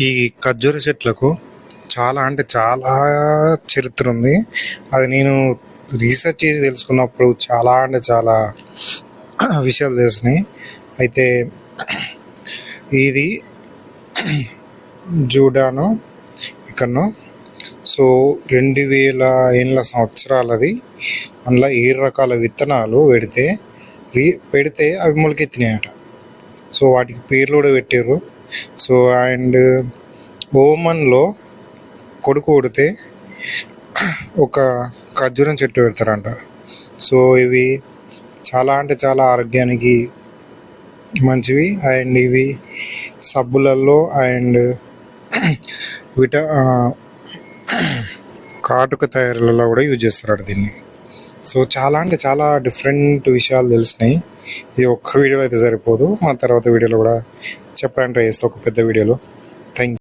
ఈ ఖర్జూర చెట్లకు చాలా అంటే చాలా చరిత్ర ఉంది. అది నేను రీసెర్చ్ చేసి తెలుసుకున్నప్పుడు చాలా అంటే చాలా విషయాలు తెలిసినాయి. అయితే ఇది జూడాను ఇక్కడను. సో 2000 ఏళ్ళ సంవత్సరాలది. అందులో 7 రకాల విత్తనాలు పెడితే అవి మొలకెత్తినాయట. సో వాటికి పేర్లు కూడా పెట్టారు. సో అండ్ ఓమన్లో కొడుకు కొడితే ఒక ఖర్జూరం చెట్టు పెడతారంట. సో ఇవి చాలా అంటే చాలా ఆరోగ్యానికి మంచివి. అండ్ ఇవి సబ్బులలో అండ్ కాటుక తయారీలలో కూడా యూజ్ చేస్తారట దీన్ని. సో చాలా అంటే చాలా డిఫరెంట్ విషయాలు తెలిసినాయి. ఇది ఒక్క వీడియోలో అయితే సరిపోదు, మన తర్వాత వీడియోలో కూడా చెప్పడానికి ట్రై చేస్తా, ఒక పెద్ద వీడియోలో.